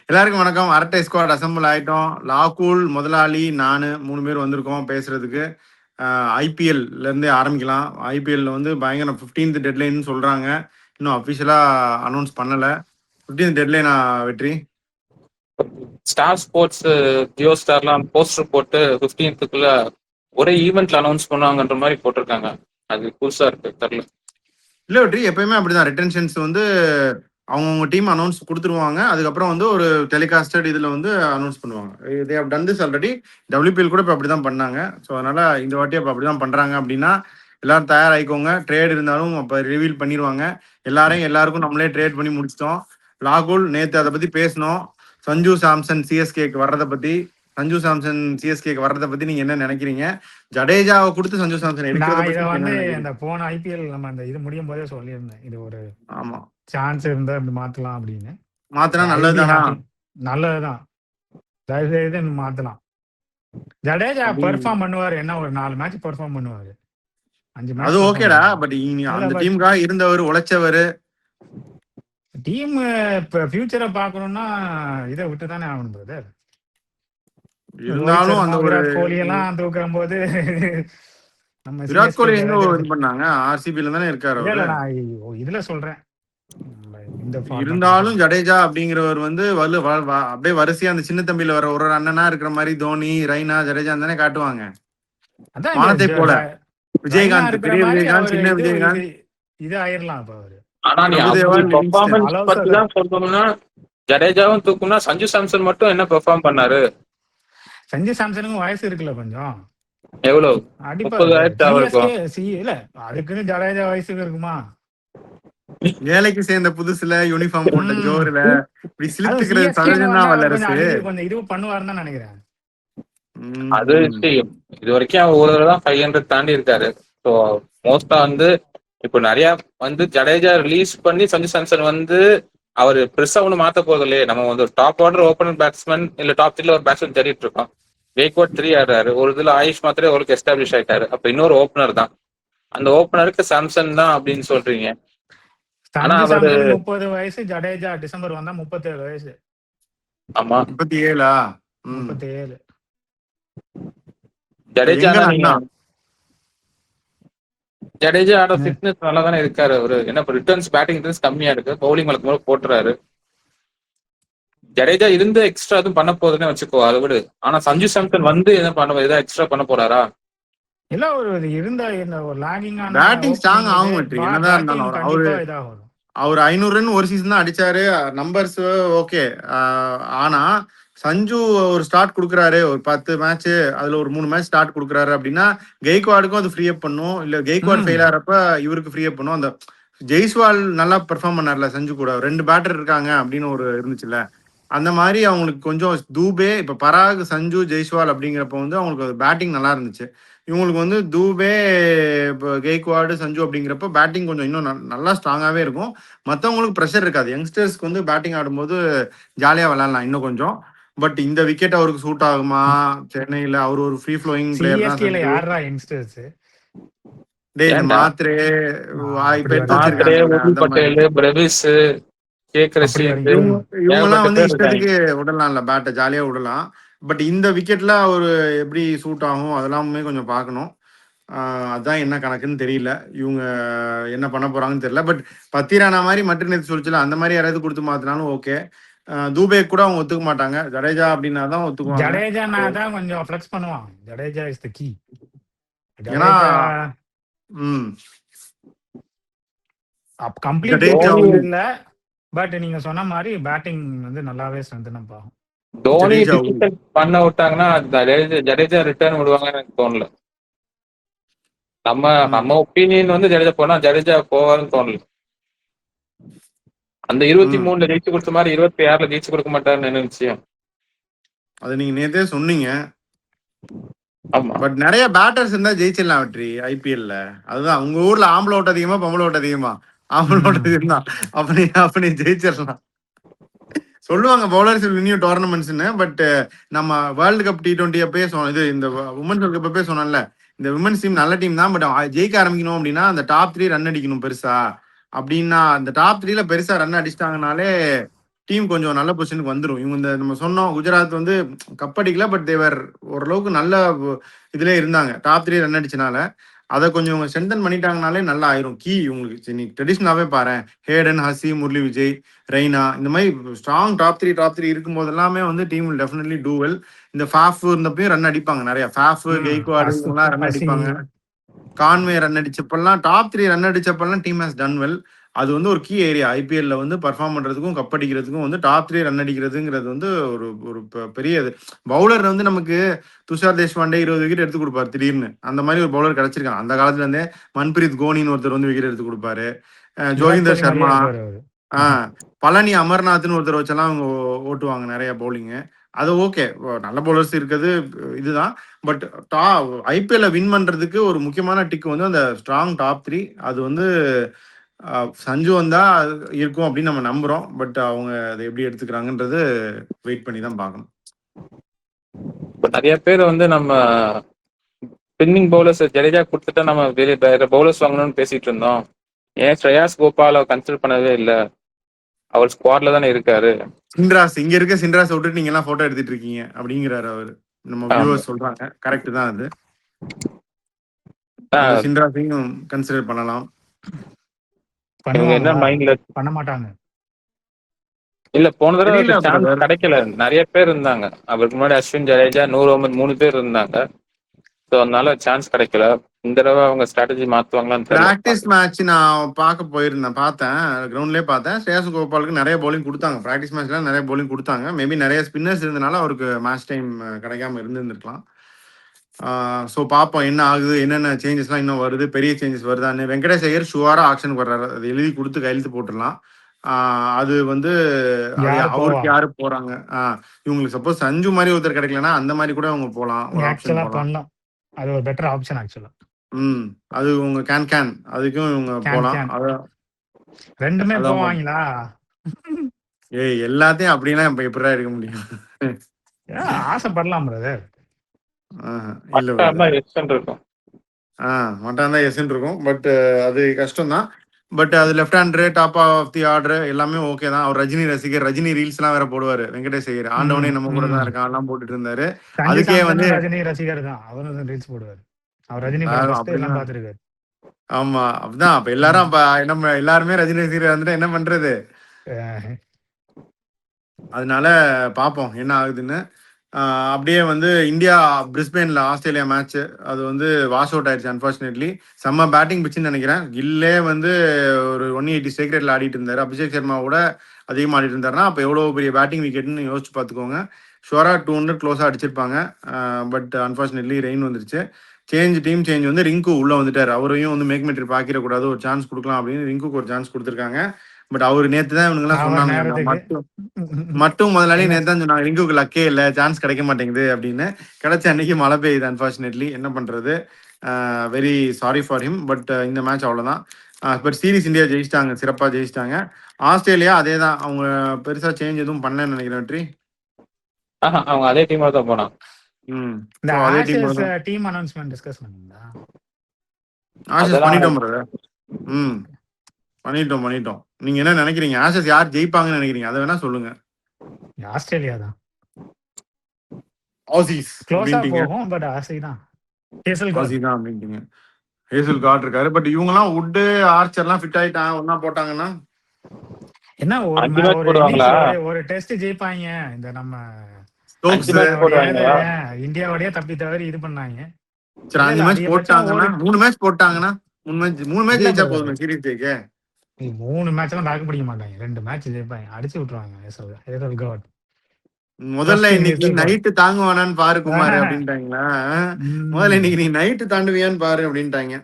எல்லாருக்கும் வணக்கம். அரட்டை ஸ்குவாட் அசம்பிள் ஆயிட்டோம். லாகூல், முதலாளி, நானு 3 பேர் வந்திருக்கோம் பேசுறதுக்கு. ஐபிஎல்ல இருந்தே ஆரம்பிக்கலாம். ஐபிஎல்ல வந்து பயங்கர 15th டெட்லைன் சொல்றாங்க. இன்னும் அஃபிஷியலா அனௌன்ஸ் பண்ணல. 15th டெட்லைனா வெற்றி? ஸ்டார் ஸ்போர்ட்ஸ் ஜியோ ஸ்டார்லாம் போஸ்டர் போட்டு 15th ஒரே ஈவெண்ட்ல அனௌன்ஸ் பண்ணுவாங்கன்ற மாதிரி போட்டிருக்காங்க. அது புதுசா இருக்கு, தெரியல. இல்ல வெற்றி, எப்பயுமே அப்படிதான். ரிட்டன்ஷன்ஸ் வந்து அவங்கவுங்க டீம் அனௌன்ஸ் கொடுத்துருவாங்க. அதுக்கப்புறம் வந்து ஒரு டெலிகாஸ்டட் இதில் வந்து அனௌன்ஸ் பண்ணுவாங்க. They have done this already. WPL கூட இப்போ அப்படி தான் பண்ணாங்க. ஸோ அதனால இந்த வாட்டி அப்போ அப்படி தான் பண்ணுறாங்க. அப்படின்னா எல்லாரும் தயாராகிக்கோங்க. ட்ரேட் இருந்தாலும் அப்போ ரிவீல் பண்ணிடுவாங்க. எல்லாருக்கும் நம்மளே ட்ரேட் பண்ணி முடிச்சிட்டோம். லாகுல் நேற்று அதை பற்றி பேசணும். சஞ்சு சாம்சன் சிஎஸ்கேக்கு வர்றதை பற்றி நீங்க என்ன நினைக்கிறீங்க? ஜடேஜாவை கொடுத்து சஞ்சு சாம்சன் இந்த போன ஐபிஎல் நம்ம அந்த இது முடியும் போதே சொல்லியிருந்தேன், இது ஒரு ஆமா சான்ஸ் இருந்தா மாத்தலாம் அப்படின்னு. மாத்தினா நல்லதுதான். நல்லதுதான், தயவு செய்து மாத்தலாம். ஜடேஜா பெர்ஃபார்ம் பண்ணுவாரு, என்ன ஒரு 4 மேட்ச் பெர்ஃபார்ம் பண்ணுவாரு, 5 மேட்ச். அது ஓகேடா, பட் அந்த டீமுக்காக இருந்தவர், உழைச்சவர். டீம் ஃபியூச்சரை பார்க்கணும்னா இதை விட்டு தானே ஆகணும் பிரதர். இருந்தாலும் அந்த விராட் கோலி எல்லாம் தூக்கும் போது நம்ம விராட் கோலி எங்க இது பண்ணாங்க? ஆர்சிபில தானே இருக்காரு. இதுல சொல்றேன். இருந்தாலும் ஜடேஜா அப்படிங்கிறவர் வந்து அப்படியே வரிசையா அந்த சின்ன தம்பியில வர ஒரு அண்ணனா இருக்கிற மாதிரி தோனி, ரெய்னா, ஜடேஜா தானே காட்டுவாங்க. மானத்தை போல விஜயகாந்த், பெரிய விஜயகாந்த், சின்ன விஜயகாந்த் இது ஆயிரலாம். இப்ப அவரு ஜடேஜாவும் தூக்கும்னா சஞ்சு சாம்சன் மட்டும் என்ன பெர்ஃபார்ம் பண்ணாரு? சஞ்சு சாம்சனுக்கும் வயசு இருக்குல்ல கொஞ்சம். எவ்வளவு? இல்ல அதுக்குன்னு ஜடேஜா வயசுக்கு இருக்குமா? வேலைக்கு சேர்ந்த புதுசுல யூனிஃபார்ம் போட்ட ஜோர்ல இப்படி சிலித்துக்கிறது சகஜம்தான் வல்லரசு. கொஞ்சம் இது பண்ணுவாருன்னு தான் நினைக்கிறேன். அது இது வரைக்கும் அவர் ஒரு தடவை தான் 500 தாண்டி இருக்காரு. ஸோ மோஸ்டா வந்து இப்போ நிறைய வந்து ஜடேஜா ரிலீஸ் பண்ணி சஞ்சு சாம்சன் வந்து அவர் பெருசா ஒண்ணு மாத்த போறது இல்லையே. நம்ம வந்து ஒரு டாப் ஆர்டர் ஓப்பனர் பேட்ஸ்மேன் இல்ல டாப் 3 ஒரு பேட்ஸ்மேன் தேடிட்டு இருக்கோம். வேக்வாட் 3 ஆடுறாரு, ஒரு இதுல ஆயுஷ் மாத்திரே அவருக்கு எஸ்டாப்ளிஷ் ஆயிட்டாரு. அப்ப இன்னொரு ஓப்பனர் தான், அந்த ஓப்பனருக்கு சாம்சன் தான் அப்படின்னு சொல்றீங்க. ஆனா அவரு 30 வயசு, ஜடேஜா டிசம்பர் வந்தா 37 வயசு. ஆமா 37. 37. ஜடேஜா ஆட ஃபிட்னஸ் நல்லா தானே இருக்காரு அவரு. என்ன ரிட்டர்ன்ஸ் பேட்டிங் ரிட்டர்ன்ஸ் கம்மியா இருக்கு, பவுலிங் வழக்கு போல போட்டுறாரு. ஜடேஜா இருந்து எக்ஸ்ட்ரா எதுவும் பண்ண போகுதுன்னு வச்சுக்கோ, அதை விடு. ஆனா சஞ்சு சாம்சன் வந்து என்ன பண்ண ஏதாவது எக்ஸ்ட்ரா பண்ண போறாரா? இல்ல ஒரு இருந்தா ஒரு லாகிங் பேட்டிங் ஸ்ட்ராங் ஆகும். என்னதான் இருந்தாலும் அவர் 500 ரன் ஒரு சீசன் தான் அடிச்சாரு. Numbers okay. ஆனா சஞ்சு ஒரு ஸ்டார்ட் கொடுக்குறாரு, ஒரு 10 மேட்ச், அதுல ஒரு 3 மேட்ச் ஸ்டார்ட் கொடுக்குறாரு அப்படின்னா கெய்க்வாடுக்கும் அது ஃப்ரீ அப் பண்ணும். இல்ல கெய்க்வாட் ஃபெயில் ஆறப்ப இவருக்கு ஃப்ரீ அப் பண்ணும். அந்த ஜெய்ஸ்வால் நல்லா பெர்ஃபார்ம் பண்ணார்ல சஞ்சு கூட, 2 பேட்டர் இருக்காங்க அப்படின்னு ஒரு இருந்துச்சுல்ல, அந்த மாதிரி அவங்களுக்கு கொஞ்சம் தூபே, இப்ப பராக், சஞ்சு, ஜெய்ஸ்வால் அப்படிங்கிறப்ப வந்து அவங்களுக்கு பேட்டிங் நல்லா இருந்துச்சு. இவங்களுக்கு வந்து தூபே, இப்போ கெய்க்வாடு, சஞ்சு அப்படிங்கிறப்ப பேட்டிங் கொஞ்சம் இன்னும் நல்லா ஸ்ட்ராங்காகவே இருக்கும். மற்றவங்களுக்கு ப்ரெஷர் இருக்காது. யங்ஸ்டர்ஸ்க்கு வந்து பேட்டிங் ஆடும்போது ஜாலியாக விளையாடலாம் இன்னும் கொஞ்சம். பட் இந்த விக்கெட் அவருக்கு சூட் ஆகுமா? சென்னையில் அவர் ஒரு ஃப்ரீ ஃப்ளோயிங் பிளேயர் தான். யாரா யங்ஸ்டர்ஸ்? மாத்ரே, இவங்கெல்லாம் வந்து இஷ்டத்துக்கு விடலாம்ல, பேட்டை ஜாலியா விடலாம். பட் இந்த விக்கெட்ல அவரு எப்படி சூட் ஆகும் அதெல்லாமே கொஞ்சம் பார்க்கணும். அதான் என்ன கணக்குன்னு தெரியல, இவங்க என்ன பண்ண போறாங்கன்னு தெரியல. பட் பத்திரானா மாதிரி மட்டும் நேற்று சொல்லிச்சுல, அந்த மாதிரி யாராவது கொடுத்து மாத்தினாலும் ஓகே. தூபே கூட அவங்க ஒத்துக்க மாட்டாங்க. ஜடேஜா அப்படின்னா தான் ஒத்துக்குவாங்க. ஜடேஜா தான் கொஞ்சம் ஃப்ளெக்ஸ் பண்ணுவான். Jadeja is the key. ஏன்னா கம்ப்ளீட் இல்ல, பட் நீங்க சொன்ன மாதிரி பேட்டிங் வந்து நல்லாவே ஸ்ட்ரென்தன் ஆகும். தோனி பண்ண விட்டாங்கன்னா ஜடேஜா ரிட்டர்ன் விடுவாங்கன்னு எனக்கு தோணல. நம்ம ஒப்பீனியன் வந்து ஜடேஜா போனா ஜடேஜா போவாருன்னு தோணல. அந்த 23ல ஜெயிச்சு கொடுத்த மாதிரி 26ல ஜெயிச்சு கொடுக்க மாட்டாருன்னு என்ன விஷயம்? அது நீங்க நேத்தே சொன்னீங்க. பட் நிறைய பேட்டர்ஸ் இருந்தா ஜெயிச்சிடலாம் வெற்றி ஐபிஎல்ல. அதுதான் உங்க ஊர்ல ஆம்பளை ஓட்டு அதிகமா பொம்பளை ஓட்டு அதிகமா? ஆம்பளை ஓட்டு அதிகமா, அப்படி ஜெயிச்சிடலாம். சொல்லுவாங்க பவுலர்ஸ் வின் யூ டோர்னமெண்ட்ஸ்னு. பட் நம்ம வேர்ல்டு கப் T20 அப்பயே சொன்னோம், இது இந்த உமன்ஸ் வேர்ல்ட் கப் அப்பயே சொன்னோம்ல, இந்த விமன்ஸ் டீம் நல்ல டீம் தான், பட் ஜெயிக்க ஆரம்பிக்கணும் அப்படின்னா அந்த டாப் 3 ரன் அடிக்கணும் பெருசா. அப்படின்னா அந்த டாப் 3ல பெருசா ரன் அடிச்சிட்டாங்கனாலே டீம் கொஞ்சம் நல்ல பொசிஷனுக்கு வந்துரும். இவங்க இந்த நம்ம சொன்னோம் குஜராத் வந்து கப் அடிக்கல. பட் தேவர் ஓரளவுக்கு நல்ல இதுல இருந்தாங்க. டாப் 3 ரன் அடிச்சனால, அத கொஞ்சம் இவங்க ஸ்ட்ரென்தன் பண்ணிட்டாங்கனாலே நல்லா ஆயிரும். இவங்களுக்கு நீ ட்ரெடிஷனலாவே பாரேன். ஹேடன், ஹசி, முரளி விஜய், ரெய்னா இந்த மாரி ஸ்ட்ராங் டாப் 3 இருக்கும்போது எல்லாமே வந்து team will definitely do well. இந்த ஃபாஃப் இருந்தப்பயும் ரன் அடிப்பாங்க நெறைய. ஃபாஃப், கெய்க்வாட் இவங்கலாம் ரன் அடிப்பாங்க. கான்வே ரன் அடிச்சப்பெல்லாம் டாப் 3 ரன் அடிச்சப்பெல்லாம் டீம் ஹஸ் டன் வெல். அது வந்து ஒரு கீ ஏரியா. ஐபிஎல்ல வந்து பெர்ஃபார்ம் பண்றதுக்கும், கப் அடிக்கிறதுக்கும் வந்து டாப் 3 ரன் அடிக்கிறதுங்கிறது வந்து ஒரு ஒரு பெரிய இது. பவுலர் வந்து நமக்கு துஷார் தேஷ்பாண்டே 20 விக்கெட் எடுத்து கொடுப்பாரு திடீர்னு. அந்த மாதிரி ஒரு பவுலர் கிடைச்சிருக்காங்க. அந்த காலத்துல இருந்தே மன்பிரீத் கோனின்னு ஒருத்தர் வந்து விக்கெட் எடுத்து கொடுப்பாரு. ஜோகிந்தர் சர்மா, பழனி அமர்நாத்னு ஒருத்தர் வச்செல்லாம் அவங்க ஓட்டுவாங்க நிறைய பவுலிங்கு. அது ஓகே, நல்ல பவுலர்ஸ் இருக்கிறது இதுதான். பட் ஐபிஎல்ல வின் பண்றதுக்கு ஒரு முக்கியமான டிக் வந்து அந்த ஸ்ட்ராங் டாப் 3. அது வந்து சஞ்சு வந்தா இருக்கும் அப்படின்னு நம்ம நம்புறோம். பட் அவங்க அதை எப்படி எடுத்துக்கிறாங்கன்றது வெயிட் பண்ணி தான் பார்க்கணும். இப்போ நிறைய பேர் வந்து நம்ம ஸ்பின்னிங் பவுலர்ஸ் ஜடேஜா கொடுத்துட்டா நம்ம வேற பவுலர்ஸ் வாங்கணும்னு பேசிட்டு இருந்தோம். ஏன் ஸ்ரேயாஸ் கோபால் கன்சிடர் பண்ணவே இல்லை? அவர் ஸ்குவாட்ல தானே இருக்காரு. சின்ராஸ் இங்க இருக்க சின்ராஸ் விட்டுட்டு நீங்க எல்லாம் போட்டோ எடுத்துட்டு இருக்கீங்க அப்படிங்கிறாரு அவரு. நம்ம வியூவர்ஸ் சொல்றாங்க. கரெக்ட் தான் அது. சின்ராஸையும் கன்சிடர் பண்ணலாம். என்ன மைண்ட்ல பண்ண மாட்டாங்க. இல்ல போன தடவை சான்ஸ் கிடைக்கல. நிறைய பேர் இருந்தாங்க. அவருக்கு முன்னாடி அஸ்வின், ஜடேஜா, நூர் அகமது 3 பேர் இருந்தாங்க. ஸோ அதனால சான்ஸ் கிடைக்கல. இந்த தடவை அவங்க ஸ்ட்ராட்டஜி மாத்துவாங்களான்னு தெரியல. பிராக்டிஸ் மேட்ச் நான் பார்க்க போயிருந்தேன். பார்த்தேன், கிரவுண்ட்லேயே பார்த்தேன். ஸ்ரேயாஸ் கோபாலுக்கு நிறைய பவுலிங் கொடுத்தாங்க. ப்ராக்டிஸ் மேட்ச்ல நிறைய பவுலிங் கொடுத்தாங்க. மேபி நிறைய ஸ்பின்னர்ஸ் இருந்தனால அவருக்கு மேட்ச் டைம் கிடைக்காம இருந்திருக்கலாம். ஸோ பார்ப்போம் என்ன ஆகுது, என்னென்ன சேஞ்சஸ்லாம் இன்னும் வருது, பெரிய சேஞ்சஸ் வருதான்னு. வெங்கடேஷ் ஐயர் ஷுவாரா ஆக்ஷனுக்கு வர்றாரு. அது எழுதி கொடுத்து கையெழுத்து போட்டுடலாம். அது வந்து அவருக்கு யாரு போறாங்க. இவங்களுக்கு சப்போஸ் சஞ்சு மாதிரி ஒருத்தர் கிடைக்கலன்னா அந்த மாதிரி கூட அவங்க போலாம். ஒரு ஆப்ஷன் பண்ணலாம். அது ஒரு பெட்டர் ஆப்ஷன் ஆக்சுவலா. அது உங்க கேன் அதுக்கும் இவங்க போலாம். ரெண்டுமே போவாங்களா? ஏய் எல்லாத்தையும் அப்படின்னா இப்ப எப்படிதான் இருக்க முடியும்? ஆசைப்படலாம் பிரதர். இல்ல மட்டான் தான் எஸ்ன்னு இருக்கும். பட் அது கஷ்டம் தான். பட் அது left hander, top of the order எல்லாமே ஓகே தான். அவர் ரஜினி ரசிகர். ரஜினி ரீல்ஸ் எல்லாம் வேற போடுவாரு. வெங்கடேஷ் ஐயர் ஆண்டவனே நம்ம கூட தான் இருக்கான் எல்லாம் போட்டுட்டு இருந்தாரு. அதுக்கே வந்து ரஜினி ரசிகர் தான், அவரும் ரீல்ஸ் போடுவாரு. அவர் ரஜினி எல்லாம் பாத்துருக்காரு. ஆமா அப்படிதான். அப்ப எல்லாரும் அப்ப நம்ம எல்லாருமே ரஜினி ரசிகர் வந்துட்டு என்ன பண்றது? அதனால பாப்போம் என்ன ஆகுதுன்னு. அப்படியே வந்து இந்தியா பிரிஸ்பேன்ல ஆஸ்திரேலியா மேட்ச் அது வந்து வாஷ் அவுட் ஆயிடுச்சு அன்பார்ச்சுனேட்லி. செம்ம பேட்டிங் பிச்சுன்னு நினைக்கிறேன். கில்லே வந்து ஒரு 180 ஸ்ட்ரைக் ரேட்ல ஆடிட்டு இருந்தாரு. அபிஷேக் சர்மா கூட அதிகமாக ஆடிட்டு இருந்தாருன்னா அப்போ எவ்வளோ பெரிய பேட்டிங் விக்கெட்னு யோசிச்சு பார்த்துக்கோங்க. ஷுவரா 200 க்ளோஸாக அடிச்சிருப்பாங்க. பட் அன்பார்ச்சுனேட்லி ரெயின் வந்துருச்சு. டீம் சேஞ்ச் வந்து ரிங்கு உள்ள வந்துட்டார். அவரையும் வந்து மேக் மெட்ரி பாக்கிடக்கூடாது, ஒரு சான்ஸ் கொடுக்கலாம் அப்படின்னு ரிங்குக்கு ஒரு சான்ஸ் கொடுத்துருக்காங்க. பட் அவர் நேத்து தான் இவனுங்கெல்லாம் சொன்னாங்க. மட்டும் முதலாளி நேத்து தான் சொன்னாங்க ரிங்குக்கு லக்கே இல்லை, சான்ஸ் கிடைக்க மாட்டேங்குது அப்படின்னு. கிடைச்ச அன்னைக்கு மழை பெய்யுது அன்பார்ச்சுனேட்லி. என்ன பண்றது? Very sorry for him. But இந்த மேட்ச் அவ்வளோதான். பட் சீரீஸ் இந்தியா ஜெயிச்சிட்டாங்க, சிறப்பாக ஜெயிச்சிட்டாங்க. ஆஸ்திரேலியா அதே தான், அவங்க பெருசா சேஞ்ச் எதுவும் பண்ணலன்னு நினைக்கிறேன். வெற்றி அவங்க அதே டீமா தான் போனாங்க. டீம் அனௌன்ஸ்மென்ட் டிஸ்கஸ் பண்ணீங்களா? பண்ணிட்டோம் பிரதர். பண்ணிட்டோம். நீங்க என்ன நினைக்கிறீங்க? ஆஷஸ் யார் ஜெயிப்பாங்கன்னு நினைக்கிறீங்க? அதை வேணா சொல்லுங்க. ஆஸ்திரேலியா தான். ஆசிஸ் க்ளோஸா போகும். பட் ஆசி தான். ஹேசல் காட் இருக்காரு. பட் இவங்க எல்லாம் வுட், ஆர்ச்சர்லாம் ஃபிட் ஆயிட்டாங்க. ஒண்ணா போட்டாங்கன்னா என்ன ஒரு டெஸ்ட் ஜெயிப்பாங்க. இந்த நம்ம இந்தியாவோடய தப்பி தவறி இது பண்ணாங்க. சரி 5 மேட்ச் போட்டாங்கன்னா 3 மேட்ச் போட்டாங்கன்னா 3 மேட்ச் ஜெயிச்சா போதும் சீரிஸ் ஜெயிக்க. 3 மேட்ச் எல்லாம் தாக்கு பிடிக்க மாட்டாங்க. 2 மேட்ச் ஜெயிப்பாங்க, அடிச்சு விட்டுருவாங்க. முதல்ல இன்னைக்கு நைட்டு தாங்குவானான்னு பாரு குமார் அப்படின்ட்டாங்களா? முதல்ல இன்னைக்கு நீ நைட்டு தாண்டுவியான்னு பாரு அப்படின்ட்டாங்க.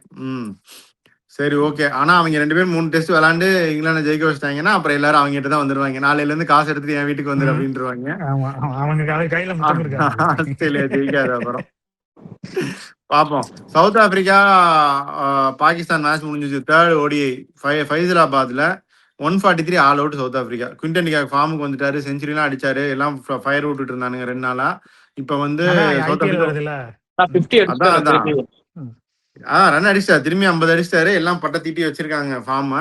சரி ஓகே. ஆனா அவங்க 2 பேரும் 3 டெஸ்ட் விளையாண்டு இங்கிலாந்து ஜெயிக்க வச்சிட்டாங்கன்னா அப்புறம் எல்லாரும் அவங்க கிட்ட தான் வந்துருவாங்க. நாளையில இருந்து காசு எடுத்துட்டு என் வீட்டுக்கு வந்துரு அப்படின்ட்டுருவாங்க. ஆஸ்திரேலியா ஜெயிக்காது. அப்புறம் பாப்போம். சவுத் ஆப்பிரிக்கா பாகிஸ்தான் மேட்ச் முடிஞ்சிச்சு. 3rd ODI ஃபைசலாபாத்ல 143 all out south Africa. Quinton de Kock ஃபார்முக்கு வந்துட்டாரு, செஞ்சுரிலாம் அடிச்சாரு, எல்லாம் ஃபயர் விட்டுட்டு இருந்தானுங்க 2 நாளா. இப்ப வந்து சவுத் ஆப்பிரிக்கா ரன் அடிச்சிட்டாரு, திரும்பி 50 அடிச்சிட்டாரு. எல்லாம் பட்ட தீட்டி வச்சிருக்காங்க ஃபார்ம்.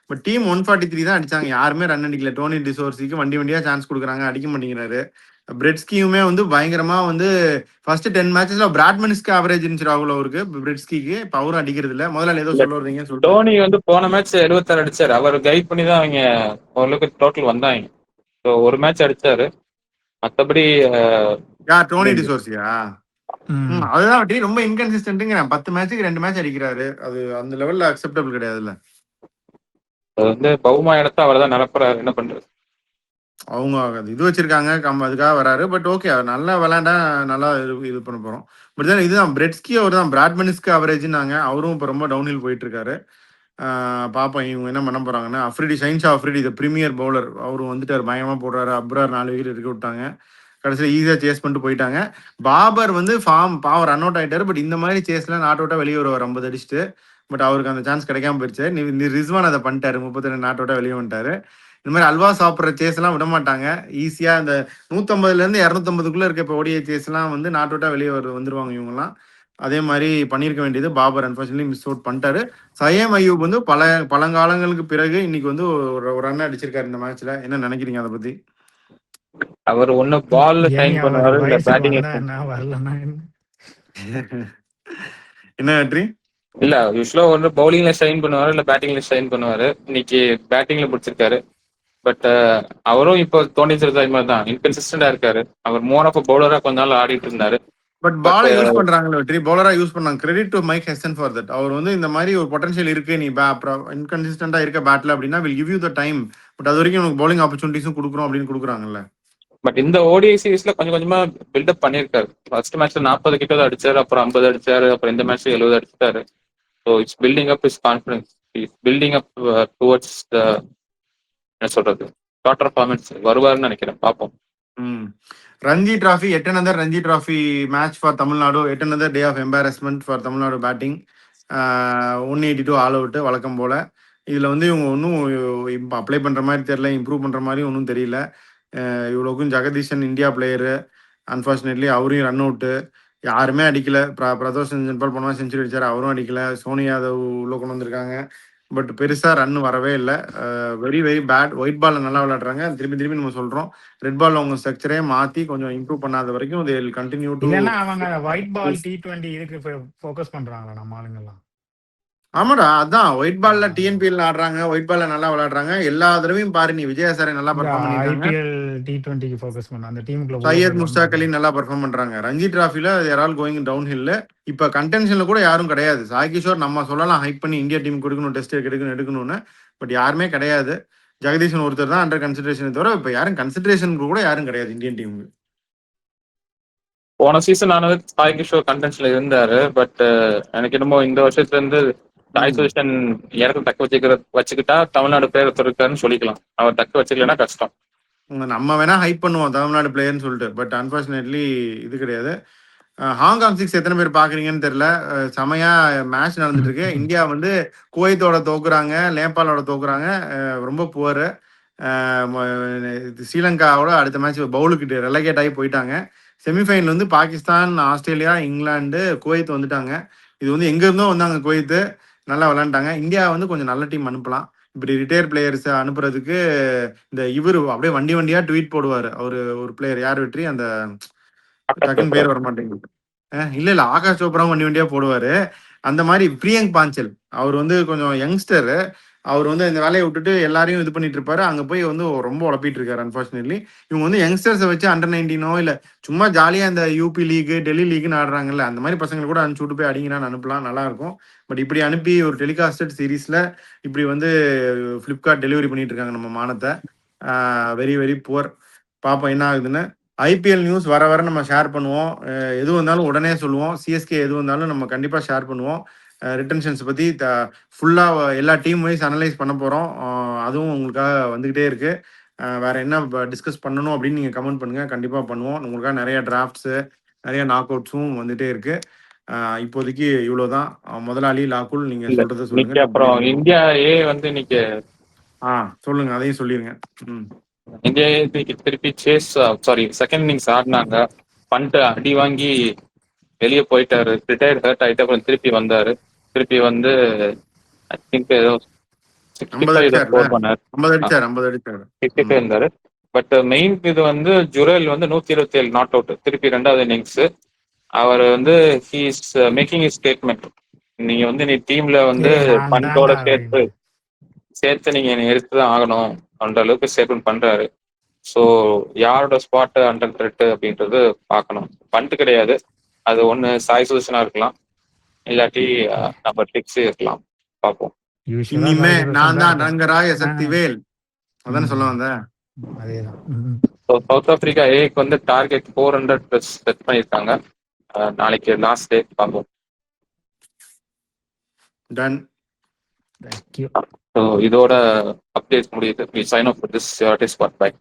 பட் டீம் 143 தான் அடிச்சாங்க. யாருமே ரன் அடிக்கல. டோனி டிசோர்சிக்கு வண்டி வண்டியா சான்ஸ் கொடுக்குறாங்க, அடிக்க மாட்டேங்கிறாரு. பிரெட்ஸ்கியுமே வந்து பயங்கரமா வந்து ஃபர்ஸ்ட் 10 மேட்சஸ்ல பிராட்மனிஸ்க்கு ஆவரேஜ் இருந்துச்சு ராகுல் அவருக்கு பிரெட்ஸ்கிக்கு. இப்ப அவரும் அடிக்கிறது இல்ல. முதல்ல ஏதோ சொல்ல வருவீங்கன்னு சொல்லிட்டு. டோனி வந்து போன மேட்ச் 76 அடிச்சாரு. அவர் கைட் பண்ணி தான் அவங்க ஓரளவுக்கு டோட்டல் வந்தாங்க. ஸோ ஒரு மேட்ச் அடிச்சாரு. மற்றபடி யார் டோனி டிசோர்சியா? அதுதான் வட்டி ரொம்ப இன்கன்சிஸ்டன்ட்டுங்க. 10 மேட்சுக்கு 2 மேட்ச் அடிக்கிறாரு. அது அந்த லெவல்ல அக்செப்டபிள் கிடையாதுல்ல. அது வந்து பவுமா இடத்த அவர் தான் நிரப்புறாரு. என்ன பண்றது? அவங்க இது வச்சிருக்காங்க அதுக்காக வராரு. பட் ஓகே, அவர் நல்லா விளையாண்டா நல்லா இது பண்ண போறோம். பட் தான் இதுதான் பிரெட்ஸ்கி அவர் தான் பிராட்மனிஸ்க்கு அவரேஜ்னாங்க. அவரும் இப்போ ரொம்ப டவுன்ஹில் போயிட்டு இருக்காரு. பாப்போம் இவங்க என்ன பண்ண போறாங்கன்னா. அஃப்ரிடி ஷைன்ஷா அஃப்ரிடி இந்த பிரீமியர் பவுலர் அவரும் வந்துட்டார், பயங்கரமா போடுறாரு. அப்ரார் 4 விக்கெட் எடுக்க விட்டாங்க. கடைசியில் ஈஸியா சேஸ் பண்ணிட்டு போயிட்டாங்க. பாபர் வந்து பாவம் ரன் அவுட் ஆயிட்டாரு. பட் இந்த மாதிரி சேஸ்ல நாட் அவுட்டா வெளியே வருவார் 50 அடிச்சுட்டு. பட் அவருக்கு அந்த சான்ஸ் கிடைக்காம போயிடுச்சு. ரிஸ்வான் அதை பண்ணிட்டாரு, 32 நாட் அவுட்டா வெளியே வந்துட்டாரு. இந்த மாதிரி அல்வா சாப்பிட்ற சேஸ் எல்லாம் விட மாட்டாங்க. ஈஸியா இந்த 150ல இருந்து 250க்குள்ள இருக்க இப்போ ஓடிஐ சேஸ் எல்லாம் வந்து நாட் அவுட்டா வெளியே வந்துருவாங்க இவங்கலாம். அதே மாதிரி பண்ணியிருக்க வேண்டியது பாபர் அன்பார்ச்சுனேட்லி மிஸ் அவுட் பண்ணிட்டாரு. சயேம் அய்யூப் வந்து பழங்காலங்களுக்கு பிறகு இன்னைக்கு வந்து ஒரு ரன் அடிச்சிருக்காரு இந்த மேட்ச்ல. என்ன நினைக்கிறீங்க அதை பத்தி? அவர் ஒண்ணு பால்ல ஷைன் பண்ணுவாரு, இல்ல பேட்டிங் என்ன வெற்றி? இல்ல யூஸ்வலா ஒன்று பவுலிங்ல ஷைன் பண்ணுவாரு, இல்ல பேட்டிங்ல ஷைன் பண்ணுவாரு. இன்னைக்கு பேட்டிங்ல பிடிச்சிருக்காரு. பட் அவரும் இப்போ தோனி மாதிரி தான் இன்கன்சிஸ்டண்டா இருக்காரு. அவர் மோர் ஆஃப் பவுலரா கொஞ்ச நாள் ஆடிட்டு இருந்தாரு. பட் பாலை யூஸ் பண்றாங்களே வெற்றி, பவுலரா யூஸ் பண்ணாங்க. Credit to Mike Hesson for that. அவர் வந்து இந்த மாதிரி ஒரு பொட்டன்ஷியல் இருக்கு, நீ இன்கன்சிஸ்டண்டா இருக்க பேட்ல அப்படின்னா will give you the time. But அது வரைக்கும் உனக்கு பவுலிங் ஆப்பர்ச்சுனிட்டிஸும் கொடுக்குறோம் அப்படின்னு கொடுக்குறாங்கல்ல. பட் இந்த ஓடிஐ சீரீஸ்ல கொஞ்சம் கொஞ்சமா பில்டப் பண்ணிருக்காரு. ஃபர்ஸ்ட் மேட்ச்ல 40 கிட்ட அடிச்சாரு, அப்புறம் 50 அடிச்சாரு, அப்புறம் இந்த மேட்ச்ல 70 அடிச்சாரு. So it's building up is confidence, building up towards the என்ன சொல்றது குவார்டர் ஃபார்மேட்ஸ் வருவாருன்னு நினைக்கிறேன். பார்ப்போம். Ranji trophy, yet another Ranji trophy match for Tamil Nadu. yet another day of embarrassment for Tamil Nadu batting. 182 all out வழக்கம் போல. இதுல வந்து இவங்க ஒன்றும் இப்போ அப்ளை பண்ற மாதிரி தெரியல, இம்ப்ரூவ் பண்ற மாதிரி ஒன்றும் தெரியல. இவ்வளோக்கும் ஜெகதீஷன் இந்தியா பிளேயரு, அன்ஃபார்ச்சுனேட்லி அவரையும் ரன் அவுட்டு. யாருமே அடிக்கல. பிரதோஷன் ஜென்பால் போன செஞ்சுரி அடிச்சாரு, அவரும் அடிக்கல. சோனி யாதவ் உள்ள கொண்டு வந்திருக்காங்க. பட் பெருசா ரன் வரவே இல்லை. Very very bad. ஒயிட் பால்ல நல்லா விளையாடுறாங்க. திருப்பி நம்ம சொல்றோம், ரெட் பால்ல அவங்க ஸ்ட்ரக்சரே மாத்தி கொஞ்சம் இம்ப்ரூவ் பண்ணாத வரைக்கும் they will continue to. இல்லன்னா அவங்க ஒயிட் பால் T20 இதுக்கு ஃபோக்கஸ் பண்றாங்களா நம்ம ஆளுங்க எல்லாம்? ஆமாடா, அதான் ஒயிட் பால்ல டிஎன்பிஎல் ஆடுறாங்க, ஒயிட் பால்ல நல்லா விளையாடுறாங்க. எல்லா தடவையும் பாரு, நீ விஜயசாரை நல்லா பெர்ஃபார்ம் பண்ணிருக்காங்க. ஐபிஎல் T20 ஃபோக்கஸ் பண்ண அந்த டீமுக்குள்ள சையத் முஸ்தாக் அலி நல்லா பெர்ஃபார்ம் பண்றாங்க. ரஞ்சி டிராஃபில தேர் ஆல் கோயிங் டவுன் ஹில். இப்ப கண்டென்ஷன்ல கூட யாரும் கிடையாது. சாய் கிஷோர் நம்ம சொல்லலாம் ஹைப் பண்ணி இந்தியா டீம் கொடுக்கணும், டெஸ்ட் எடுக்கணும்னு. பட் யாருமே கிடையாது. ஜெகதீஷன் ஒருத்தர் தான் அண்டர் கன்சிடரேஷன் தவிர இப்ப யாரும் கன்சிடரேஷன் கூட யாரும் கிடையாது இந்தியன் டீமுக்கு. போன சீசன் ஆனது சாய் கிஷோர் கண்டென்ஷன்ல இருந்தாரு. பட் எனக்கு என்னமோ இந்த வருஷத்துல இருந்து சாய் சுதர்ஷன் இடத்த தக்க வச்சுக்கிட்டா தமிழ்நாடு பிளேயர் இருக்காருன்னு சொல்லிக்கலாம். அவர் தக்க வச்சுக்கலன்னா கஷ்டம். நம்ம வேணா ஹைப் பண்ணுவோம் தமிழ்நாடு பிளேயர்னு சொல்லிட்டு. பட் அன்பார்ச்சுனேட்லி இது கிடையாது. ஹாங்காங் 6 எத்தனை பேர் பாக்குறீங்கன்னு தெரியல. செமையா மேட்ச் நடந்துட்டு இருக்கு. இந்தியா வந்து குவைத்தோட தோக்குறாங்க, நேபாளோட தோக்குறாங்க. ரொம்ப புவர். ஸ்ரீலங்காவோட அடுத்த மேட்ச் பவுலுக்கு ரெலகேட் ஆகி போயிட்டாங்க. செமிஃபைனல் வந்து பாகிஸ்தான், ஆஸ்திரேலியா, இங்கிலாந்து, குவைத் வந்துட்டாங்க. இது வந்து எங்க இருந்தோ வந்தாங்க. குவைத்து நல்லா விளையாண்டாங்க. இந்தியா வந்து கொஞ்சம் நல்ல டீம் அனுப்பலாம். இப்படி ரிட்டையர் பிளேயர்ஸ் அனுப்புறதுக்கு இந்த இவரு அப்படியே வண்டியா ட்வீட் போடுவாரு. ஒரு பிளேயர் யார் வெற்றி, அந்த டக்குன்னு பேர் வர மாட்டேங்குது. இல்ல ஆகாஷ் சோப்ராவும் வண்டியா போடுவாரு. அந்த மாதிரி பிரியங்க் பாஞ்சல் அவர் வந்து கொஞ்சம் யங்ஸ்டர். அவர் வந்து இந்த வேலையை விட்டுட்டு எல்லாரையும் இது பண்ணிட்டு இருப்பாரு. அங்க போய் வந்து ரொம்ப உழப்பிட்டு இருக்காரு. அன்பார்ச்சுனேட்லி இவங்க வந்து யங்ஸ்டர்ஸை வச்சு அண்டர் 19 இல்ல சும்மா ஜாலியா இந்த யூபி லீக், டெல்லி லீக்னு ஆடுறாங்கல்ல, அந்த மாதிரி பசங்களை கூட அனுப்பிச்சு விட்டு போய் அடிங்கன்னு அனுப்பலாம், நல்லா இருக்கும். பட் இப்படி அனுப்பி ஒரு டெலிகாஸ்டட் சீரீஸ்ல இப்படி வந்து பிளிப்கார்ட் டெலிவரி பண்ணிட்டு இருக்காங்க நம்ம மானத்தை. Very very poor. பாப்போம் என்ன ஆகுதுன்னு. ஐபிஎல் நியூஸ் வர நம்ம ஷேர் பண்ணுவோம். எது வந்தாலும் உடனே சொல்லுவோம். சிஎஸ்கே எது வந்தாலும் நம்ம கண்டிப்பா ஷேர் பண்ணுவோம். ரிட்டன்ஷன்ஸ் பத்தி ஃபுல்லா எல்லா டீம் வைஸ் அனலைஸ் பண்ண போறோம். அதுவும் உங்களுக்காக வந்துகிட்டே இருக்கு. வேற என்ன டிஸ்கஸ் பண்ணணும் அப்படின்னு நீங்க கமெண்ட் பண்ணுங்க, கண்டிப்பா பண்ணுவோம். உங்களுக்காக நிறைய டிராஃப்ட்ஸ், நிறைய நாக் அவுட்ஸும் வந்துட்டே இருக்கு. இப்போதைக்கு இவ்வளவுதான். முதலாளி லாக்குல் நீங்க சொல்றத சொல்லுங்க. அப்புறம் இந்தியா வந்து இன்னைக்கு சொல்லுங்க, அதையும் சொல்லிருங்க. இந்தியா திருப்பி செகண்ட் இன்னிங்ஸ் ஆடினாங்க. பண்ணிட்டு அடி வாங்கி வெளியே போயிட்டாரு. ரிட்டையர்ட் ஹர்ட் ஆயிட்டு அப்புறம் திருப்பி வந்தாரு. திருப்பி வந்து ஐ திங்க் ஏதோ 50 65 அடிச்சார்ல, ஸ்கோர் பண்ணார். 50 அடிச்சாரு 50 அடிச்சாரு. 65 இருந்தாரு. பட் மெயின் இது வந்து ஜுரேல் வந்து 127 நாட் அவுட், திருப்பி 2வது இன்னிங்ஸ். அவர் வந்து ஹீஸ் மேக்கிங் இஸ் ஸ்டேட்மெண்ட். நீங்க வந்து நீ டீம்ல வந்து நான் பண்டோட தான்டா சேர்த்து நீங்க எடுத்துதான் ஆகணும் அந்த அளவுக்கு ஸ்டேட்மெண்ட் பண்றாரு. ஸோ யாரோட ஸ்பாட் அண்டர் த்ரெட் அப்படின்றது பார்க்கணும். பண்ட் கிடையாது, அது ஒன்று சாய் சுதர்ஷனா இருக்கலாம், இல்லாட்டி நம்ம டிக்ஸே இருக்கலாம். பார்ப்போம். இனிமே நான் தான் ரங்கராய சக்திவேல், அதானே சொல்ல வந்தேன். அதேதான். ஸோ சவுத் ஆப்பிரிக்கா ஏக்கு வந்து டார்கெட் 400+ செட் பண்ணியிருக்காங்க. நாளைக்கு லாஸ்ட் டே, பார்ப்போம். டன். தேங்க்யூ. ஸோ இதோட அப்டேட் முடியுது. We sign off this spot. By.